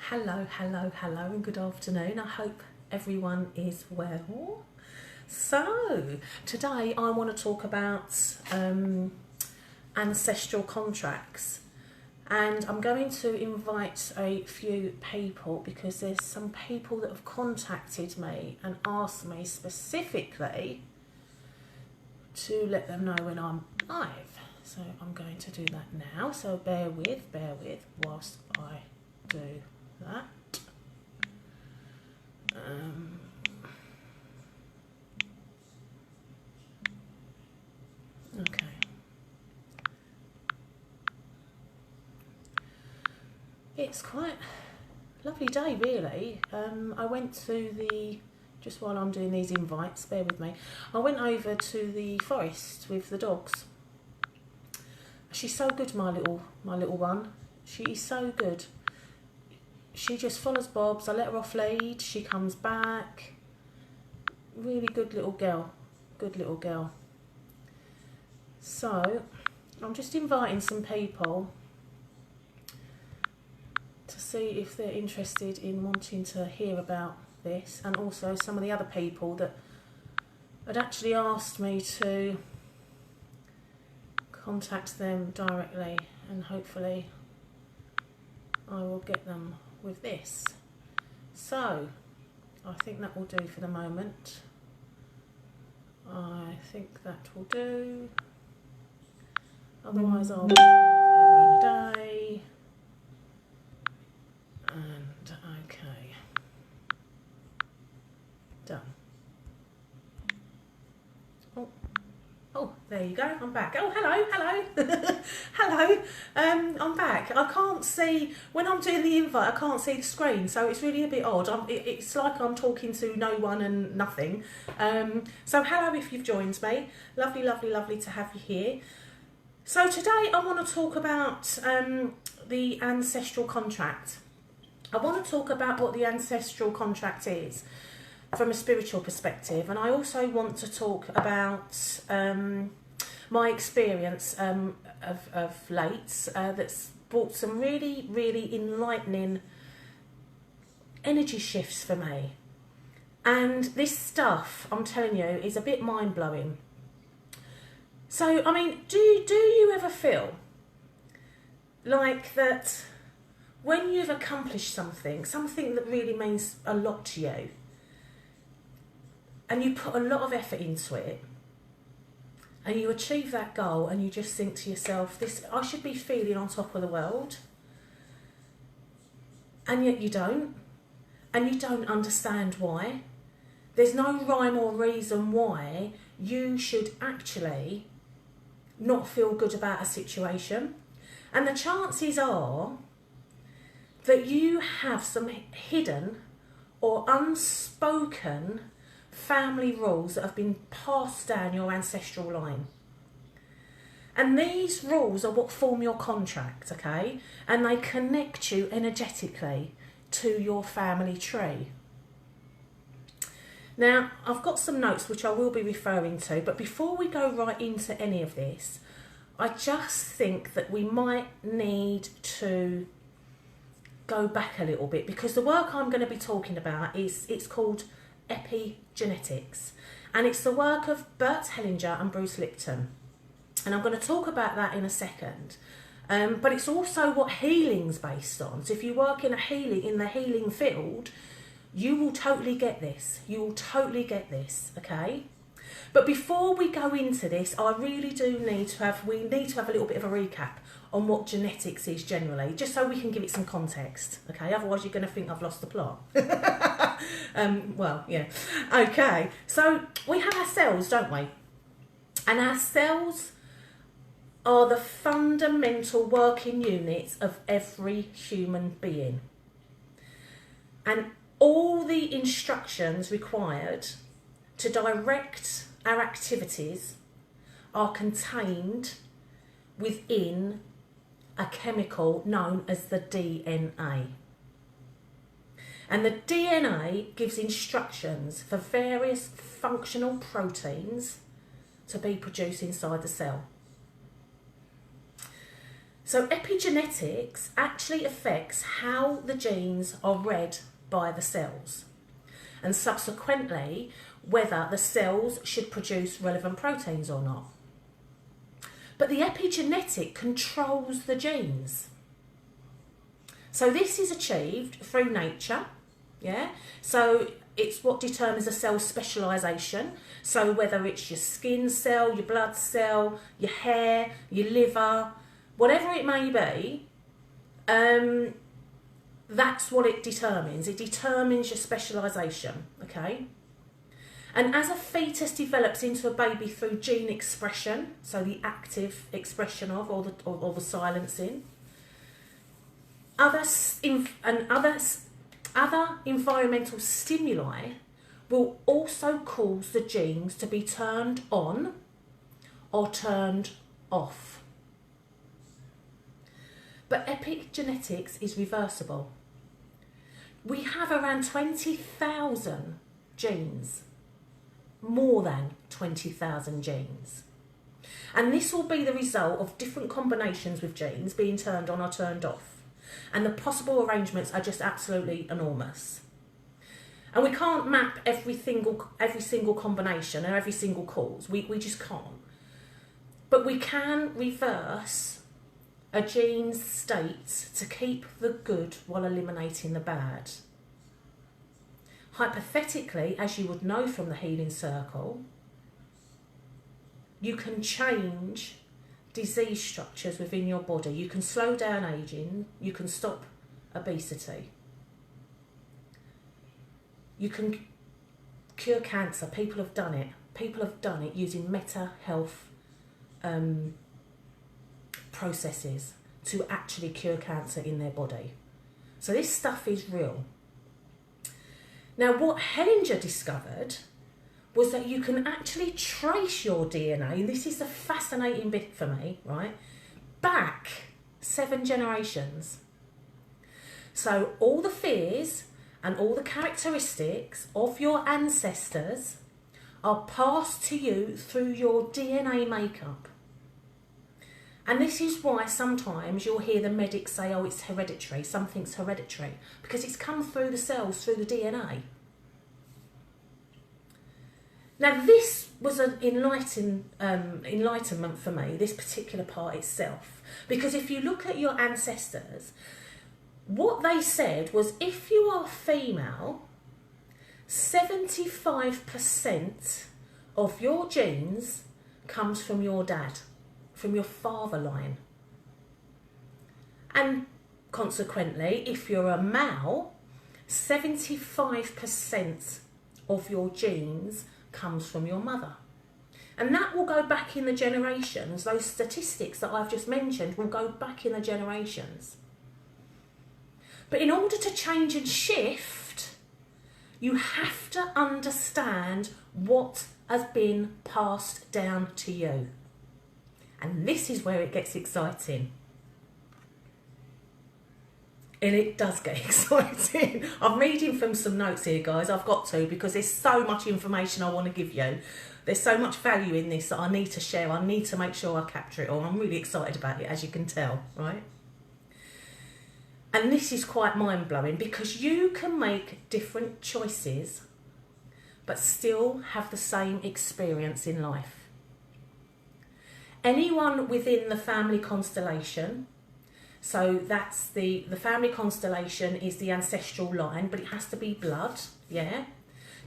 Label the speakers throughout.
Speaker 1: Hello, and good afternoon. I hope everyone is well. So, today I want to talk about ancestral contracts, and I'm going to invite a few people because there's some people that have contacted me and asked me specifically to let them know when I'm live. So I'm going to do that now. So bear with whilst I do that. Okay. It's quite a lovely day, really. I went to just while I'm doing these invites, bear with me, I went over to the forest with the dogs. She's so good, my little one. She is so good. She just follows Bob's. I let her off lead. She comes back. Really good little girl. Good little girl. So, I'm just inviting some people to see if they're interested in wanting to hear about this, and also some of the other people that had actually asked me to contact them directly, and hopefully I will get them with this. So I think that will do for the moment. I think that will do. Otherwise I'll be here a day. And okay. Done. Oh, there you go. I'm back. Oh, hello. Hello. I'm back. I can't see, when I'm doing the invite, I can't see the screen, so it's really a bit odd. It's like I'm talking to no one and nothing. So hello if you've joined me. Lovely to have you here. So today I want to talk about the ancestral contract. I want to talk about what the ancestral contract is from a spiritual perspective, and I also want to talk about my experience of late that's brought some really enlightening energy shifts for me. And this stuff, I'm telling you, is a bit mind-blowing. So, I mean, do you ever feel like that when you've accomplished something that really means a lot to you, and you put a lot of effort into it, and you achieve that goal, and you just think to yourself, I should be feeling on top of the world, and yet you don't, and you don't understand why. There's no rhyme or reason why you should actually not feel good about a situation. And the chances are that you have some hidden or unspoken family rules that have been passed down your ancestral line. And these rules are what form your contract, okay? And they connect you energetically to your family tree. Now, I've got some notes which I will be referring to, but before we go right into any of this, I just think that we might need to go back a little bit, because the work I'm going to be talking about it's called epigenetics, and it's the work of Bert Hellinger and Bruce Lipton, and I'm going to talk about that in a second. But it's also what healing's based on. So if you work in the healing field, you will totally get this. Okay? But before we go into this, I really do need to have a little bit of a recap on what genetics is generally, just so we can give it some context, okay? Otherwise you're going to think I've lost the plot. Well, yeah. Okay, so we have our cells, don't we? And our cells are the fundamental working units of every human being. And all the instructions required to direct our activities are contained within a chemical known as the DNA. And the DNA gives instructions for various functional proteins to be produced inside the cell. So epigenetics actually affects how the genes are read by the cells, and subsequently whether the cells should produce relevant proteins or not. But the epigenetic controls the genes. So this is achieved through nature, yeah? So it's what determines a cell's specialisation. So whether it's your skin cell, your blood cell, your hair, your liver, whatever it may be, that's what it determines. It determines your specialisation, okay? And as a fetus develops into a baby through gene expression, so the active expression of or the silencing, other environmental stimuli will also cause the genes to be turned on or turned off. But epigenetics is reversible. We have around 20,000 genes, more than 20,000 genes. And this will be the result of different combinations with genes being turned on or turned off. And the possible arrangements are just absolutely enormous. And we can't map every single combination and every single cause. We just can't. But we can reverse a gene's state to keep the good while eliminating the bad. Hypothetically, as you would know from the healing circle, you can change disease structures within your body. You can slow down aging. You can stop obesity. You can cure cancer. People have done it. People have done it using meta health processes to actually cure cancer in their body. So this stuff is real. Now, what Hellinger discovered was that you can actually trace your DNA, and this is the fascinating bit for me, right, back 7 generations. So all the fears and all the characteristics of your ancestors are passed to you through your DNA makeup. And this is why sometimes you'll hear the medics say, oh, it's hereditary, something's hereditary, because it's come through the cells, through the DNA. Now, this was an enlightenment for me, this particular part itself, because if you look at your ancestors, what they said was if you are female, 75% of your genes comes from your dad, from your father line. And consequently, if you're a male, 75% of your genes comes from your mother. And that will go back in the generations. Those statistics that I've just mentioned will go back in the generations. But in order to change and shift, you have to understand what has been passed down to you. And this is where it gets exciting. And it does get exciting. I'm reading from some notes here, guys. I've got to, because there's so much information I want to give you. There's so much value in this that I need to share. I need to make sure I capture it all. I'm really excited about it, as you can tell, right? And this is quite mind-blowing, because you can make different choices but still have the same experience in life. Anyone within the family constellation, so that's the family constellation is the ancestral line, but it has to be blood, yeah,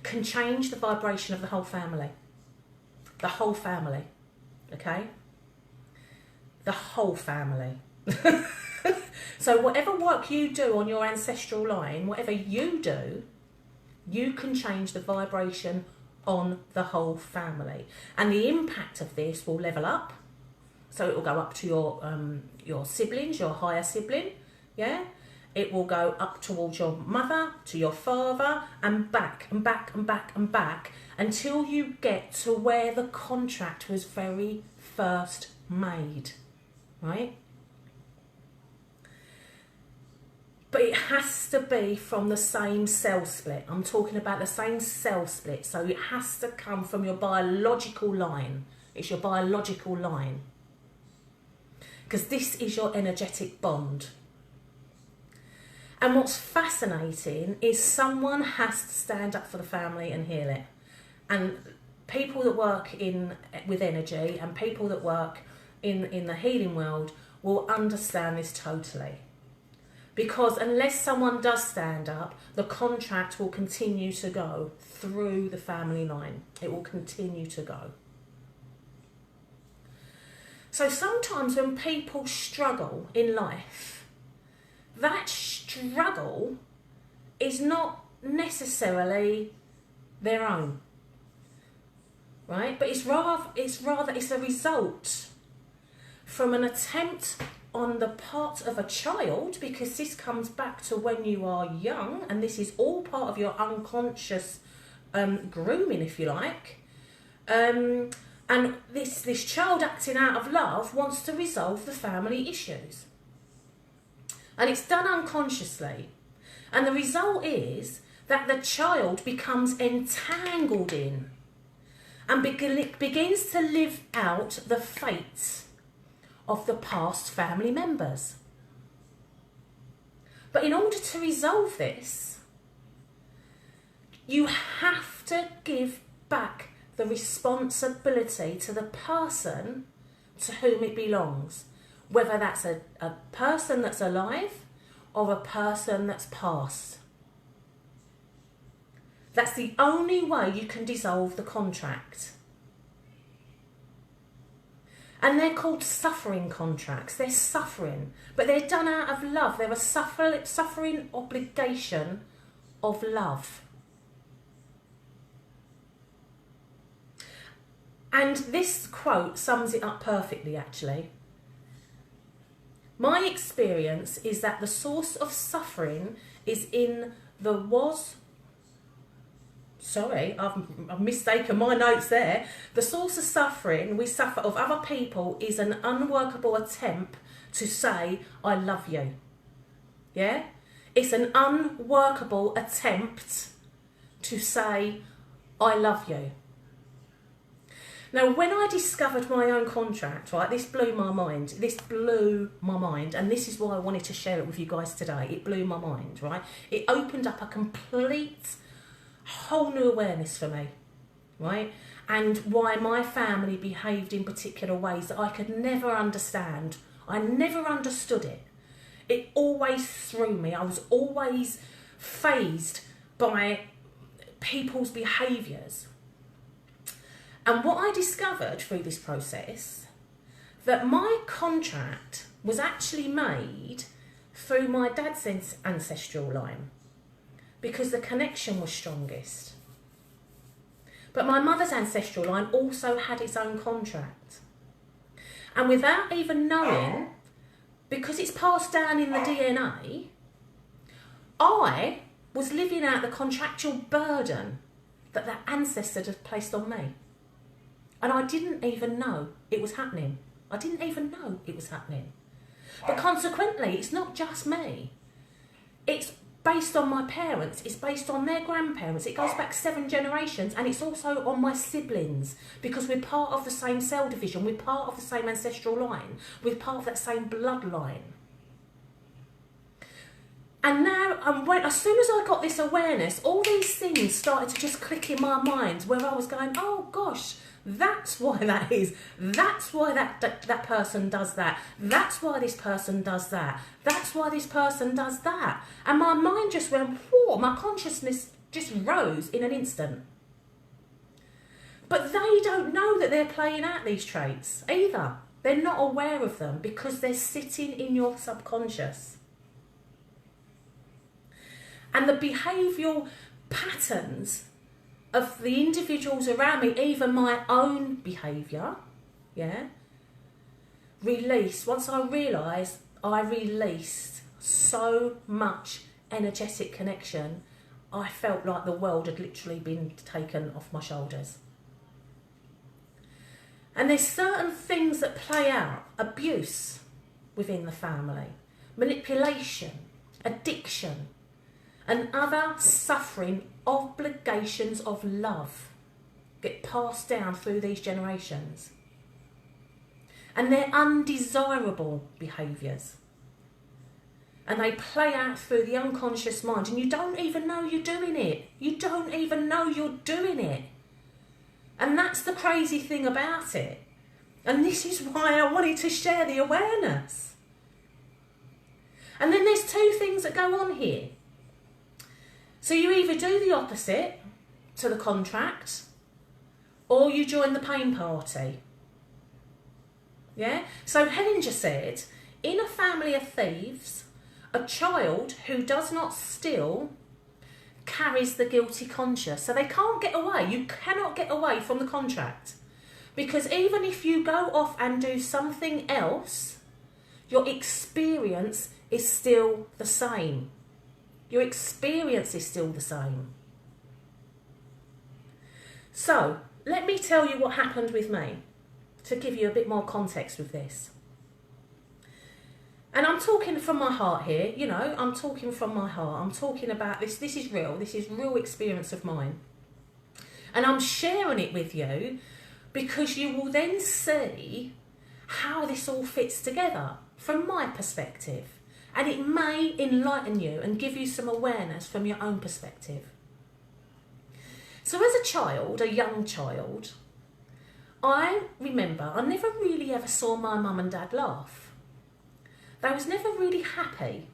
Speaker 1: can change the vibration of the whole family. The whole family, okay? The whole family. So whatever work you do on your ancestral line, whatever you do, you can change the vibration on the whole family. And the impact of this will level up. So it will go up to your siblings, your higher sibling, yeah? It will go up towards your mother, to your father, and back, and back, and back, and back, until you get to where the contract was very first made, right? But it has to be from the same cell split. I'm talking about the same cell split. So it has to come from your biological line. It's your biological line. because this is your energetic bond. And what's fascinating is someone has to stand up for the family and heal it. And people that work with energy and people that work in the healing world will understand this totally. Because unless someone does stand up, the contract will continue to go through the family line. It will continue to go. So sometimes when people struggle in life, that struggle is not necessarily their own, right? But it's a result from an attempt on the part of a child, because this comes back to when you are young, and this is all part of your unconscious grooming, if you like. And this child acting out of love wants to resolve the family issues. And it's done unconsciously. And the result is that the child becomes entangled in and begins to live out the fate of the past family members. But in order to resolve this, you have to give back the responsibility to the person to whom it belongs. Whether that's a person that's alive or a person that's passed. That's the only way you can dissolve the contract. And they're called suffering contracts. They're suffering, but they're done out of love. They're a suffering obligation of love. And this quote sums it up perfectly, actually. My experience is that the source of suffering is in the I've mistaken my notes there. The source of suffering we suffer of other people is an unworkable attempt to say, I love you. Yeah? It's an unworkable attempt to say, I love you. Now, when I discovered my own contract, right, this blew my mind. And this is why I wanted to share it with you guys today. It blew my mind, right? It opened up a complete, whole new awareness for me, right? And why my family behaved in particular ways that I could never understand. I never understood it. It always threw me. I was always fazed by people's behaviours. And what I discovered through this process, that my contract was actually made through my dad's ancestral line, because the connection was strongest. But my mother's ancestral line also had its own contract. And without even knowing, because it's passed down in the DNA, I was living out the contractual burden that that ancestor had placed on me. And I didn't even know it was happening. I didn't even know it was happening. But consequently, it's not just me. It's based on my parents. It's based on their grandparents. It goes back 7 generations. And it's also on my siblings. Because we're part of the same cell division. We're part of the same ancestral line. We're part of that same bloodline. And now, as soon as I got this awareness, all these things started to just click in my mind, where I was going, oh gosh, that's why that is. That's why that person does that. That's why this person does that. That's why this person does that. And my mind just went, whoa, my consciousness just rose in an instant. But they don't know that they're playing out these traits either. They're not aware of them because they're sitting in your subconscious. And the behavioural patterns of the individuals around me, even my own behaviour, once I realised I released so much energetic connection, I felt like the world had literally been taken off my shoulders. And there's certain things that play out: abuse within the family, manipulation, addiction, and other suffering obligations of love get passed down through these generations. And they're undesirable behaviours. And they play out through the unconscious mind, and you don't even know you're doing it. You don't even know you're doing it. And that's the crazy thing about it. And this is why I wanted to share the awareness. And then there's two things that go on here. So you either do the opposite to the contract, or you join the pain party. Yeah? So Hellinger said, in a family of thieves, a child who does not steal carries the guilty conscience. So they can't get away. You cannot get away from the contract. Because even if you go off and do something else, your experience is still the same. Your experience is still the same. So, let me tell you what happened with me, to give you a bit more context with this. And I'm talking from my heart here, you know, I'm talking from my heart. I'm talking about this. This is real experience of mine. And I'm sharing it with you because you will then see how this all fits together from my perspective. And it may enlighten you and give you some awareness from your own perspective. So as a child, a young child, I remember I never really ever saw my mum and dad laugh. They was never really happy,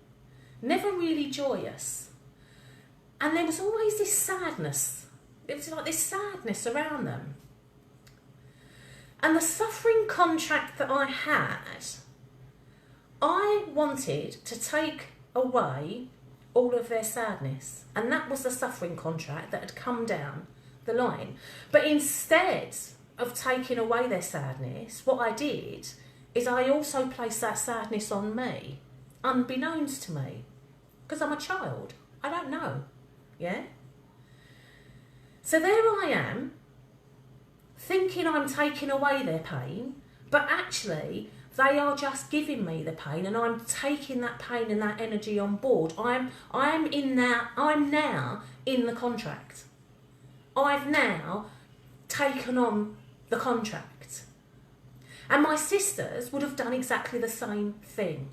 Speaker 1: never really joyous. And there was always this sadness. It was like this sadness around them. And the suffering contract that I had, I wanted to take away all of their sadness. And that was the suffering contract that had come down the line. But instead of taking away their sadness, what I did is I also placed that sadness on me, unbeknownst to me. Because I'm a child. I don't know. Yeah? So there I am, thinking I'm taking away their pain, but actually they are just giving me the pain, and I'm taking that pain and that energy on board. I'm now in the contract. I've now taken on the contract. And my sisters would have done exactly the same thing.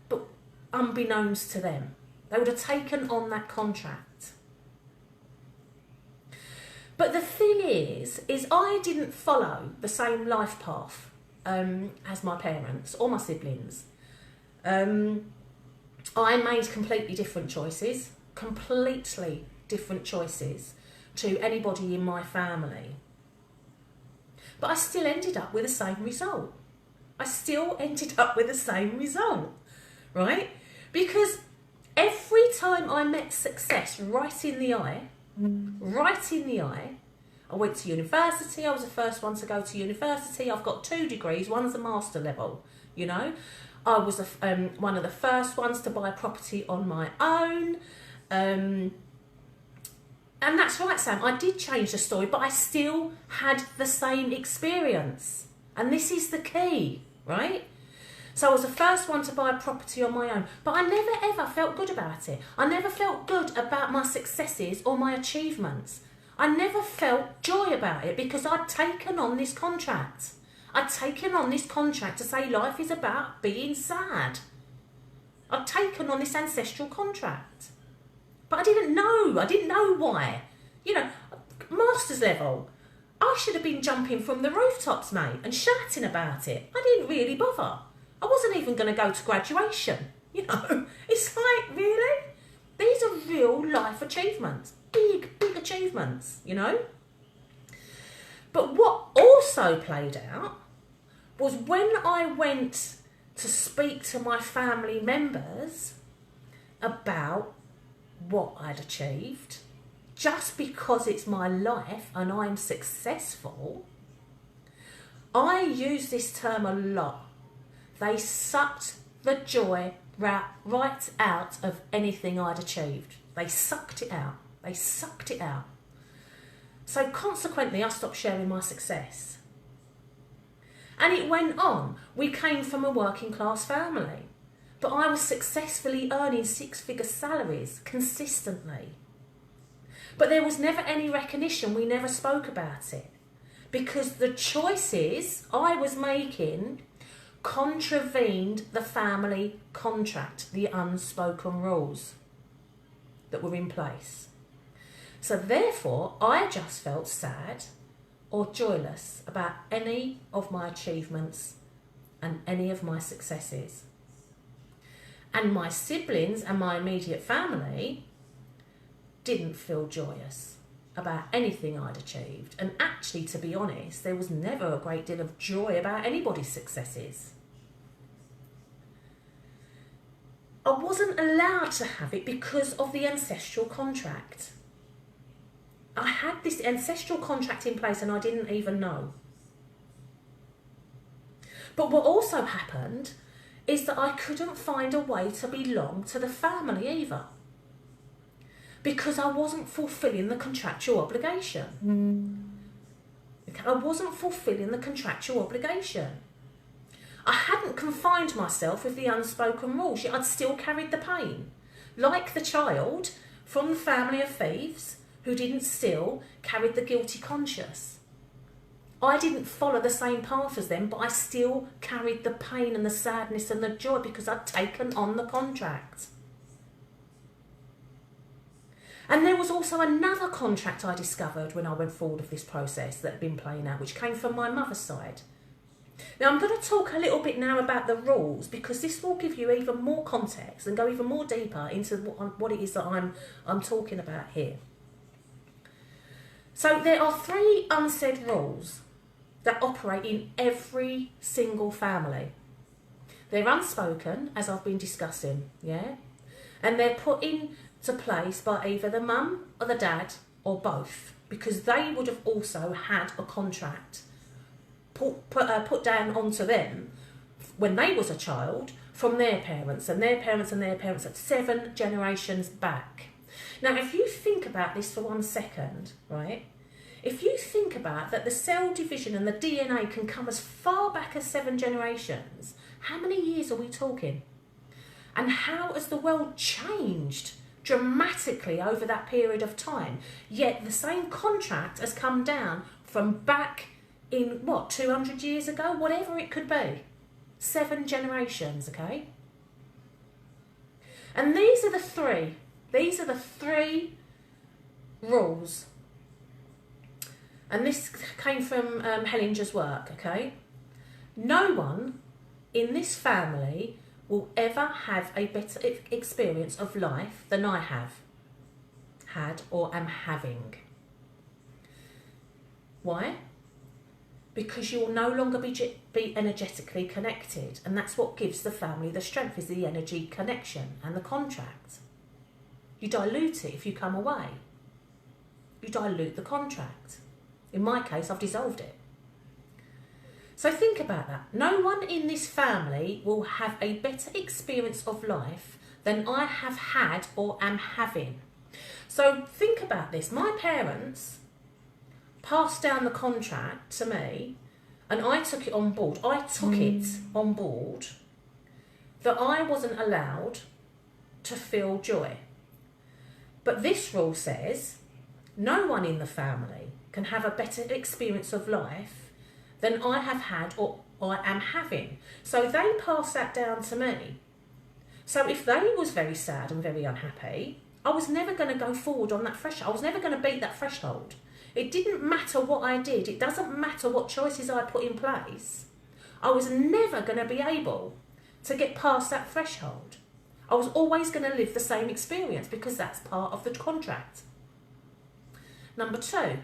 Speaker 1: But unbeknownst to them, they would have taken on that contract. But the thing is I didn't follow the same life path as my parents or my siblings. I made completely different choices to anybody in my family. But I still ended up with the same result. Right? Because every time I met success right in the eye, I went to university. I was the first one to go to university. I've got 2 degrees. One's a master level, you know. I was one of the first ones to buy property on my own. And that's right, Sam. I did change the story, but I still had the same experience. And this is the key, right? So I was the first one to buy a property on my own, but I never ever felt good about it. I never felt good about my successes or my achievements. I never felt joy about it because I'd taken on this contract. I'd taken on this contract to say life is about being sad. I'd taken on this ancestral contract. But I didn't know why. You know, master's level, I should have been jumping from the rooftops, mate, and shouting about it. I didn't really bother. I wasn't even going to go to graduation, you know. It's like, really? These are real life achievements. Big achievements, you know. But what also played out was when I went to speak to my family members about what I'd achieved, just because it's my life and I'm successful, I use this term a lot. They sucked the joy right out of anything I'd achieved. They sucked it out. So consequently, I stopped sharing my success. And it went on. We came from a working class family, but I was successfully earning 6-figure salaries consistently. But there was never any recognition. We never spoke about it. because the choices I was making contravened the family contract, the unspoken rules that were in place. So therefore, I just felt sad or joyless about any of my achievements and any of my successes. And my siblings and my immediate family didn't feel joyous about anything I'd achieved. And actually, to be honest, there was never a great deal of joy about anybody's successes. I wasn't allowed to have it because of the ancestral contract. I had this ancestral contract in place and I didn't even know. But what also happened is that I couldn't find a way to belong to the family either, because I wasn't fulfilling the contractual obligation. I wasn't fulfilling the contractual obligation. I hadn't confined myself with the unspoken rules, yet I'd still carried the pain. Like the child from the family of thieves who didn't steal, carried the guilty conscience. I didn't follow the same path as them, but I still carried the pain and the sadness and the joy because I'd taken on the contract. And there was also another contract I discovered when I went forward with this process that had been playing out, which came from my mother's side. Now I'm going to talk a little bit now about the rules, because this will give you even more context and go even more deeper into what it is that I'm talking about here. So there are 3 unsaid rules that operate in every single family. They're unspoken, as I've been discussing, yeah? And they're put into place by either the mum or the dad or both, because they would have also had a contract put down onto them when they was a child from their parents and their parents and their parents at 7 generations back. Now, if you think about this for 1 second, right? If you think about that the cell division and the DNA can come as far back as 7 generations, how many years are we talking? And how has the world changed dramatically over that period of time? Yet the same contract has come down from back in, 200 years ago? Whatever it could be. 7 generations, okay? And these are the 3. These are the 3 rules. And this came from Hellinger's work, okay? No one in this family will ever have a better experience of life than I have had or am having. Why? Because you will no longer be energetically connected, and that's what gives the family the strength, is the energy connection and the contract. You dilute it if you come away. You dilute the contract. In my case, I've dissolved it. So think about that. No one in this family will have a better experience of life than I have had or am having. So think about this. My parents passed down the contract to me and I took it on board. I took it on board that I wasn't allowed to feel joy. But this rule says no one in the family can have a better experience of life than I have had or I am having. So they passed that down to me. So if they was very sad and very unhappy, I was never going to go forward on that threshold. I was never going to beat that threshold. It didn't matter what I did. It doesn't matter what choices I put in place. I was never going to be able to get past that threshold. I was always going to live the same experience because that's part of the contract. Number 2,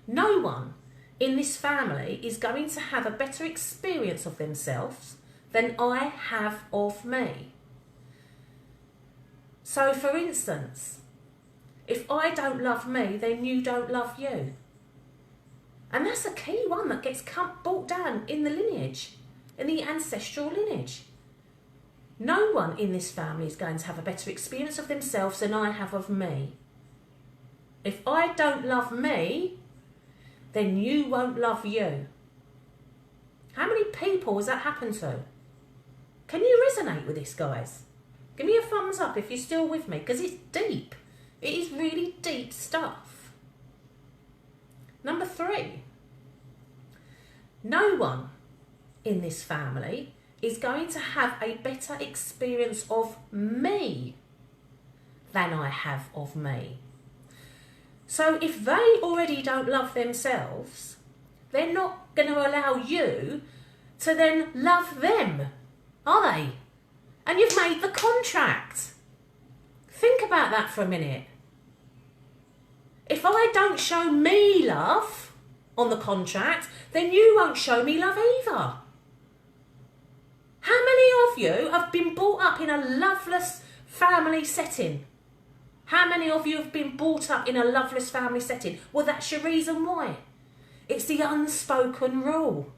Speaker 1: no one in this family is going to have a better experience of themselves than I have of me. So, for instance, if I don't love me, then you don't love you. And that's a key one that gets brought down in the lineage, in the ancestral lineage. No one in this family is going to have a better experience of themselves than I have of me. If I don't love me, then you won't love you. How many people has that happened to? Can you resonate with this, guys? Give me a thumbs up if you're still with me, because it's deep. It is really deep stuff. Number 3, No one in this family is going to have a better experience of me than I have of me. So if they already don't love themselves, they're not going to allow you to then love them, are they? And you've made the contract. Think about that for a minute. If I don't show me love on the contract, then you won't show me love either. How many of you have been brought up in a loveless family setting? How many of you have been brought up in a loveless family setting? Well, that's your reason why. It's the unspoken rule.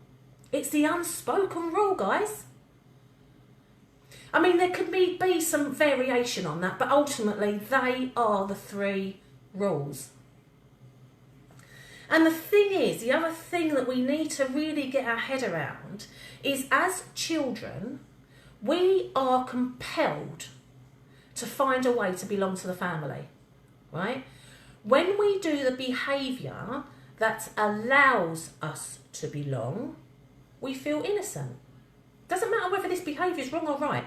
Speaker 1: It's the unspoken rule, guys. I mean, there could be some variation on that, but ultimately they are the 3 rules. And the thing is, the other thing that we need to really get our head around is, as children, we are compelled to find a way to belong to the family, right? When we do the behaviour that allows us to belong, we feel innocent. Doesn't matter whether this behaviour is wrong or right.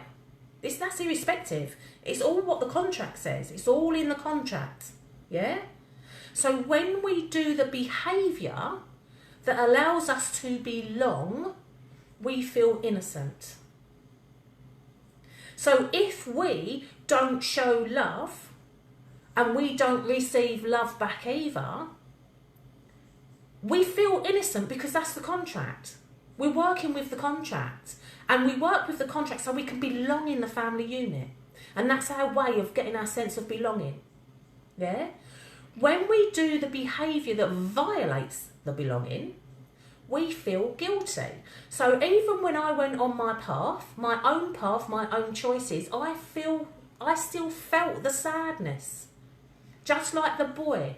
Speaker 1: That's irrespective. It's all what the contract says. It's all in the contract, yeah? So when we do the behaviour that allows us to belong, we feel innocent. So if we don't show love and we don't receive love back either, we feel innocent because that's the contract. We're working with the contract, and we work with the contract so we can belong in the family unit. And that's our way of getting our sense of belonging. Yeah? When we do the behaviour that violates the belonging, we feel guilty. So even when I went on my path, my own choices, I still felt the sadness. Just like the boy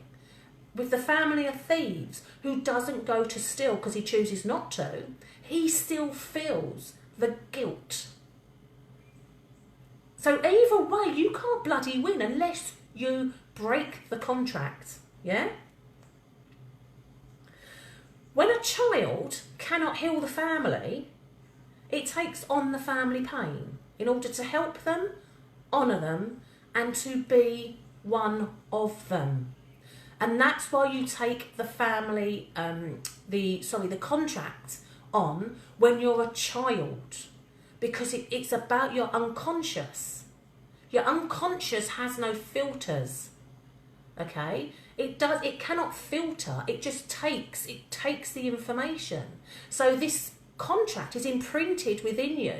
Speaker 1: with the family of thieves who doesn't go to steal because he chooses not to, he still feels the guilt. So either way, you can't bloody win unless you break the contract, yeah? When a child cannot heal the family, it takes on the family pain in order to help them, honour them, and to be one of them. And that's why you take the family, the contract on when you're a child, because it's about your unconscious. Your unconscious has no filters, okay? It cannot filter, it just takes the information. So this contract is imprinted within you,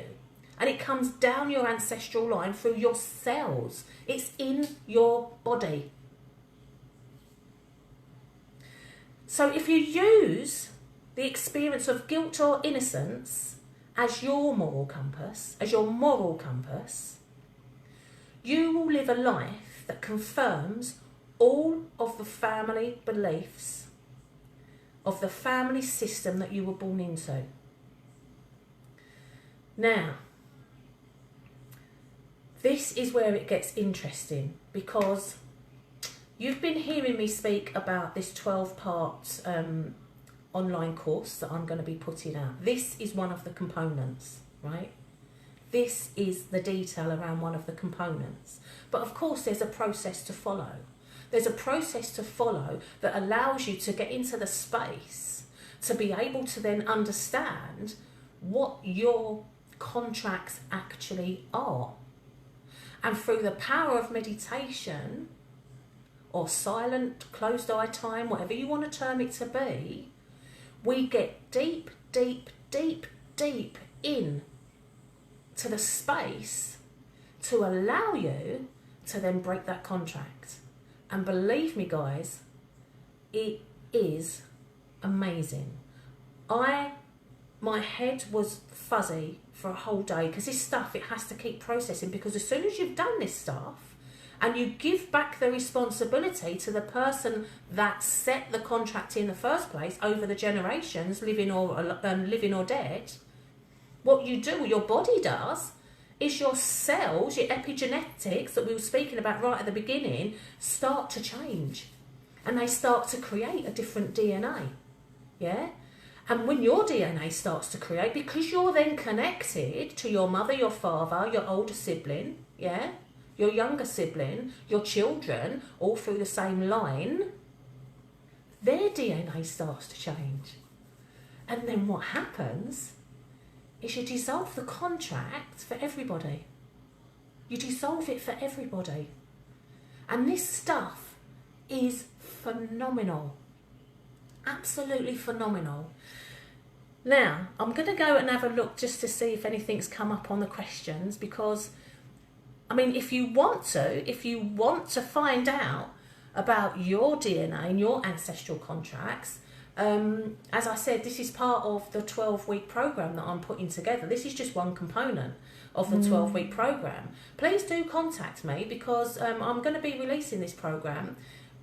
Speaker 1: and it comes down your ancestral line through your cells. It's in your body. So if you use the experience of guilt or innocence as your moral compass, you will live a life that confirms all of the family beliefs of the family system that you were born into. Now, this is where it gets interesting, because you've been hearing me speak about this 12-part online course that I'm going to be putting out. This is one of the components, right? This is the detail around one of the components. But of course, there's a process to follow. There's a process to follow that allows you to get into the space to be able to then understand what your contracts actually are. And through the power of meditation, or silent, closed eye time, whatever you want to term it to be, we get deep, deep, deep, deep in to the space to allow you to then break that contract. And believe me, guys, it is amazing. My head was fuzzy for a whole day, because this stuff, it has to keep processing, because as soon as you've done this stuff, and you give back the responsibility to the person that set the contract in the first place over the generations, living or dead, what you do, what your body does, is your cells, your epigenetics that we were speaking about right at the beginning, start to change. And they start to create a different DNA. Yeah? And when your DNA starts to create, because you're then connected to your mother, your father, your older sibling, yeah, your younger sibling, your children, all through the same line, their DNA starts to change. And then what happens is you dissolve the contract for everybody. You dissolve it for everybody. And this stuff is phenomenal. Absolutely phenomenal. Now, I'm going to go and have a look just to see if anything's come up on the questions, because, I mean, if you want to find out about your DNA and your ancestral contracts, as I said, this is part of the 12-week program that I'm putting together. This is just one component of the 12-week program. Please do contact me, because I'm going to be releasing this program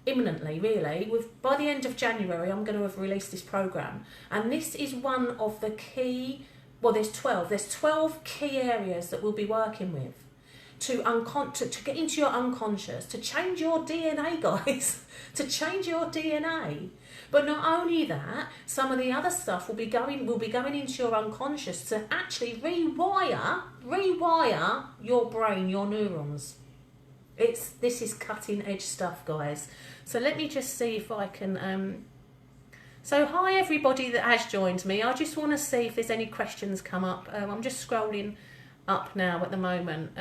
Speaker 1: imminently, really. By the end of January, I'm going to have released this program, and this is one of the key. Well, there's 12 key areas that we'll be working with to get into your unconscious, to change your DNA, guys, to change your DNA. But not only that, some of the other stuff will be going into your unconscious to actually rewire your brain, your neurons. This is cutting edge stuff, guys. So let me just see if I can. So hi everybody that has joined me. I just want to see if there's any questions come up. I'm just scrolling up now at the moment.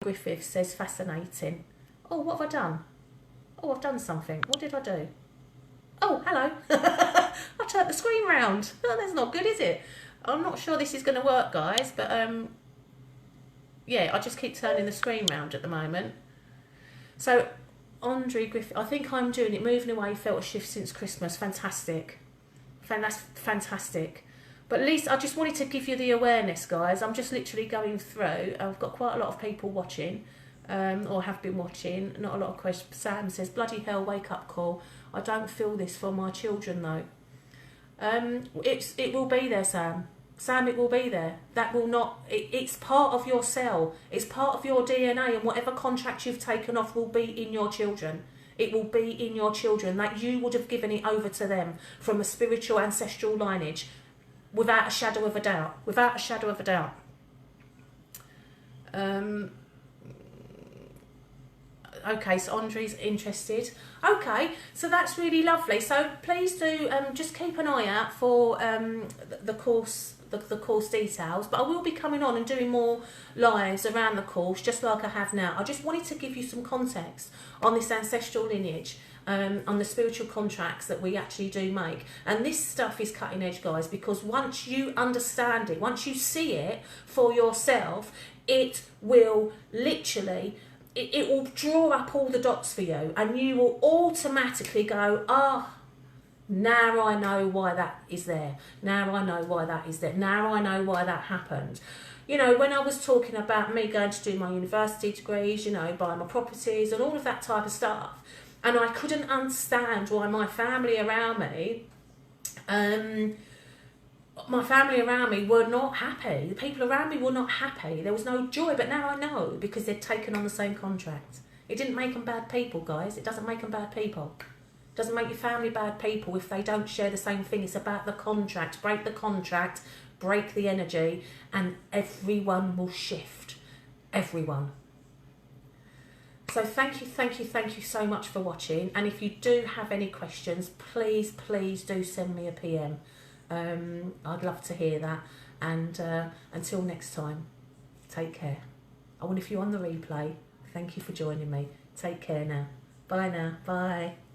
Speaker 1: Griffith says fascinating. Oh, what have I done? Oh, I've done something. What did I do? Oh, hello. I turned the screen round. Oh, that's not good, is it? I'm not sure this is going to work, guys, but yeah, I just keep turning the screen round at the moment. So, Andre Griffith, I think I'm doing it. Moving away, felt a shift since Christmas. Fantastic. That's fantastic. But at least I just wanted to give you the awareness, guys. I'm just literally going through. I've got quite a lot of people watching, or have been watching. Not a lot of questions. Sam says, bloody hell, wake up call. I don't feel this for my children, though. It will be there, Sam. Sam, it will be there. That will not. It's part of your cell. It's part of your DNA, and whatever contract you've taken off will be in your children. It will be in your children. Like you would have given it over to them from a spiritual ancestral lineage, without a shadow of a doubt. Without a shadow of a doubt. Okay, so Andre's interested. Okay, so that's really lovely. So please do just keep an eye out for the course details. But I will be coming on and doing more lives around the course, just like I have now. I just wanted to give you some context on this ancestral lineage, on the spiritual contracts that we actually do make. And this stuff is cutting edge, guys, because once you understand it, once you see it for yourself, it will literally... It will draw up all the dots for you, and you will automatically go, now I know why that is there. Now I know why that is there. Now I know why that happened. You know, when I was talking about me going to do my university degrees, you know, buying my properties and all of that type of stuff, and I couldn't understand why my family around me, were not happy. The people around me were not happy. There was no joy. But now I know, because they'd taken on the same contract. It didn't make them bad people, guys. It doesn't make them bad people. It doesn't make your family bad people if they don't share the same thing. It's about the contract. Break the contract, break the energy, and everyone will shift. Everyone. So thank you so much for watching. And if you do have any questions, please do send me a PM. I'd love to hear that, and until next time, take care. I wonder if you're on the replay. Thank you for joining me. Take care now. Bye now. Bye.